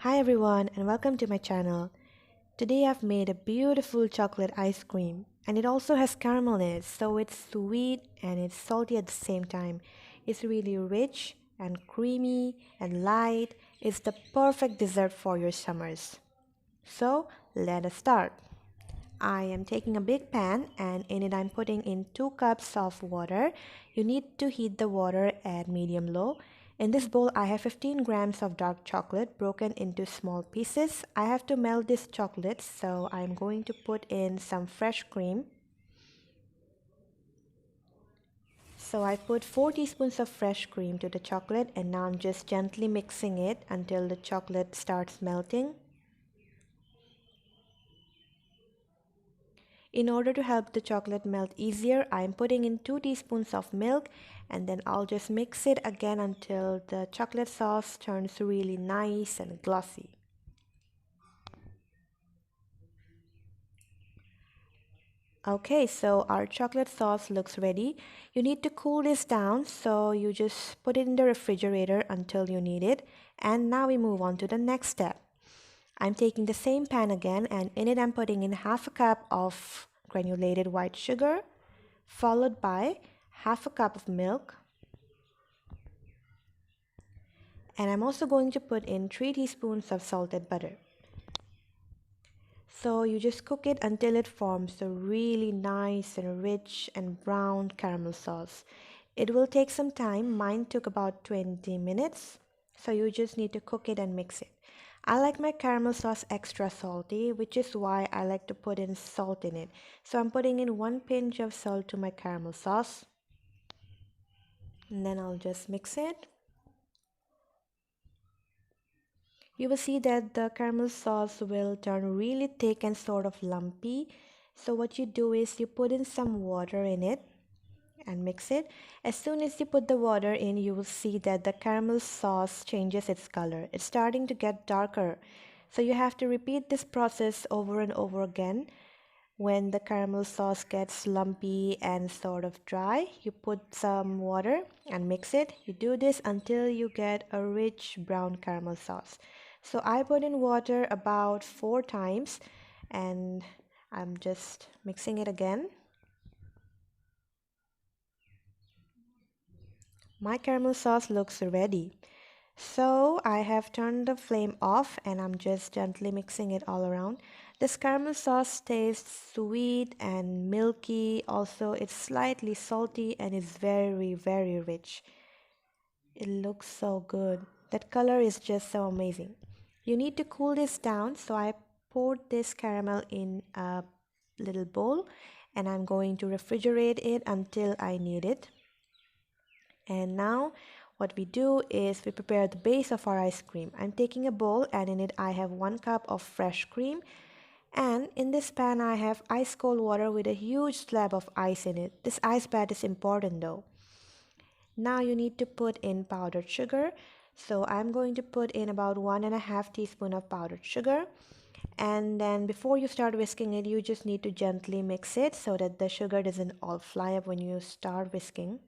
Hi everyone and welcome to my channel. Today I've made a beautiful chocolate ice cream and it also has caramel in it, so it's sweet and it's salty at the same time. It's really rich and creamy and light. It's the perfect dessert for your summers. So let us start. I am taking a big pan and in it I'm putting in 2 cups of water. You need to heat the water at medium low. In this bowl I have 15 grams of dark chocolate broken into small pieces. I have to melt this chocolate, so I'm going to put in some fresh cream. So I put 4 teaspoons of fresh cream to the chocolate and now I'm just gently mixing it until the chocolate starts melting. In order to help the chocolate melt easier, I'm putting in 2 teaspoons of milk and then I'll just mix it again until the chocolate sauce turns really nice and glossy. Okay, so our chocolate sauce looks ready. You need to cool this down, so you just put it in the refrigerator until you need it. And now we move on to the next step. I'm taking the same pan again and in it I'm putting in half a cup of granulated white sugar, followed by half a cup of milk, and I'm also going to put in 3 teaspoons of salted butter. So you just cook it until it forms a really nice and rich and brown caramel sauce. It will take some time. Mine took about 20 minutes. So you just need to cook it and mix it. I like my caramel sauce extra salty, which is why I like to put in salt in it. So I'm putting in 1 pinch of salt to my caramel sauce. And then I'll just mix it. You will see that the caramel sauce will turn really thick and sort of lumpy. So what you do is you put in some water in it and mix it. As soon as you put the water in, you will see that the caramel sauce changes its color. It's starting to get darker. So you have to repeat this process over and over again. When the caramel sauce gets lumpy and sort of dry, you put some water and mix it. You do this until you get a rich brown caramel sauce. So I put in water about 4 times and I'm just mixing it again. My caramel sauce looks ready. So I have turned the flame off and I'm just gently mixing it all around. This caramel sauce tastes sweet and milky. Also, it's slightly salty and it's very rich. It looks so good. That color is just so amazing. You need to cool this down, so I poured this caramel in a little bowl and I'm going to refrigerate it until I need it. And now what we do is we prepare the base of our ice cream. I'm taking a bowl and in it I have 1 cup of fresh cream. And in this pan I have ice cold water with a huge slab of ice in it. This ice bath is important though. Now you need to put in powdered sugar. So I'm going to put in about 1.5 teaspoon of powdered sugar. And then before you start whisking it, you just need to gently mix it so that the sugar doesn't all fly up when you start whisking.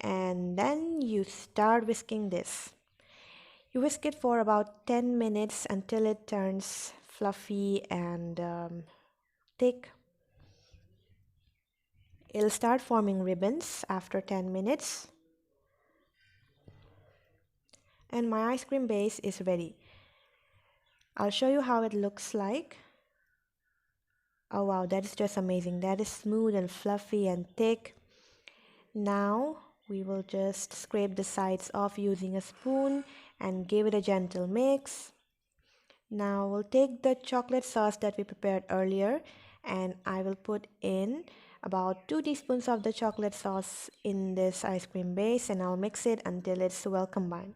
And then you start whisking this. You whisk it for about 10 minutes until it turns fluffy and thick. It'll start forming ribbons after 10 minutes. And my ice cream base is ready. I'll show you how it looks like. Oh wow, that is just amazing. That is smooth and fluffy and thick. Now we will just scrape the sides off using a spoon and give it a gentle mix. Now we'll take the chocolate sauce that we prepared earlier and I will put in about 2 teaspoons of the chocolate sauce in this ice cream base and I'll mix it until it's well combined.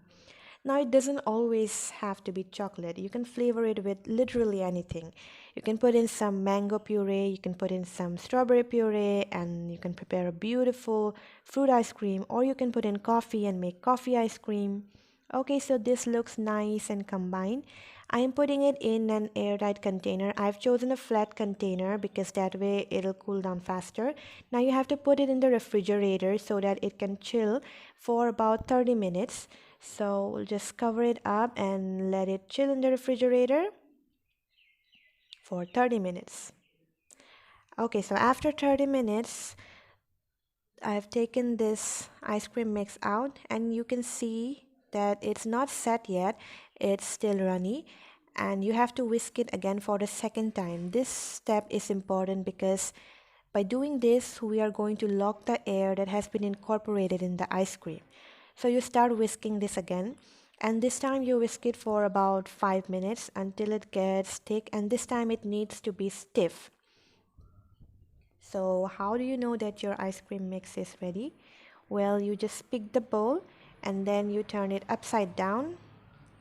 Now it doesn't always have to be chocolate. You can flavor it with literally anything. You can put in some mango puree, you can put in some strawberry puree and you can prepare a beautiful fruit ice cream, or you can put in coffee and make coffee ice cream. Okay, so this looks nice and combined. I am putting it in an airtight container. I've chosen a flat container because that way it'll cool down faster. Now you have to put it in the refrigerator so that it can chill for about 30 minutes. So we'll just cover it up and let it chill in the refrigerator for 30 minutes. Okay, so after 30 minutes, I've taken this ice cream mix out and you can see that it's not set yet, it's still runny, and you have to whisk it again for the second time. This step is important because by doing this, we are going to lock the air that has been incorporated in the ice cream. So you start whisking this again, and this time you whisk it for about 5 minutes until it gets thick, and this time it needs to be stiff. So how do you know that your ice cream mix is ready? Well, you just pick the bowl and then you turn it upside down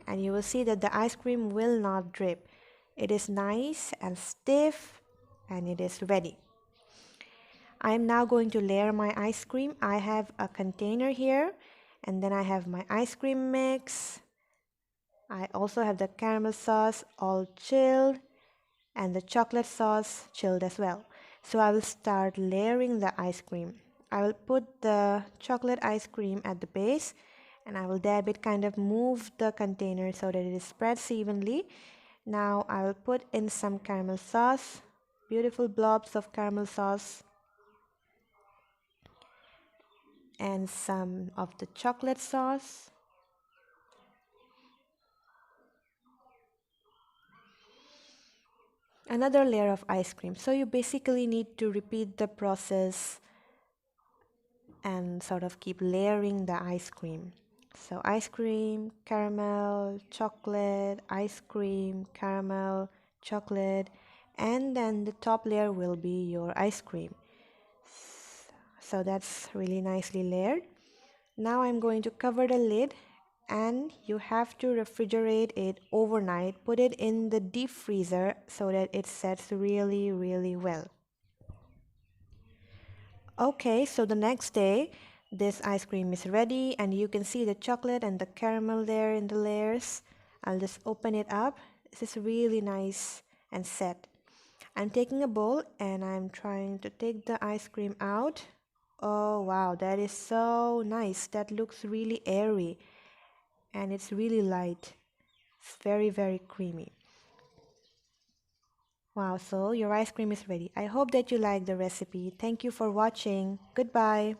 and you will see that the ice cream will not drip. It is nice and stiff and it is ready. I am now going to layer my ice cream. I have a container here and then I have my ice cream mix. I also have the caramel sauce all chilled and the chocolate sauce chilled as well. So I will start layering the ice cream. I will put the chocolate ice cream at the base and I will dab it, kind of move the container so that it spreads evenly. Now I will put in some caramel sauce, beautiful blobs of caramel sauce, and some of the chocolate sauce. Another layer of ice cream. So you basically need to repeat the process and sort of keep layering the ice cream. So ice cream, caramel, chocolate, ice cream, caramel, chocolate, and then the top layer will be your ice cream. So that's really nicely layered. Now I'm going to cover the lid and you have to refrigerate it overnight. Put it in the deep freezer so that it sets really, really well. Okay, so the next day, this ice cream is ready and you can see the chocolate and the caramel there in the layers. I'll just open it up. This is really nice and set. I'm taking a bowl and I'm trying to take the ice cream out. Oh wow, that is so nice. That looks really airy and it's really light. It's very, very creamy. Wow, so your ice cream is ready. I hope that you like the recipe. Thank you for watching. Goodbye.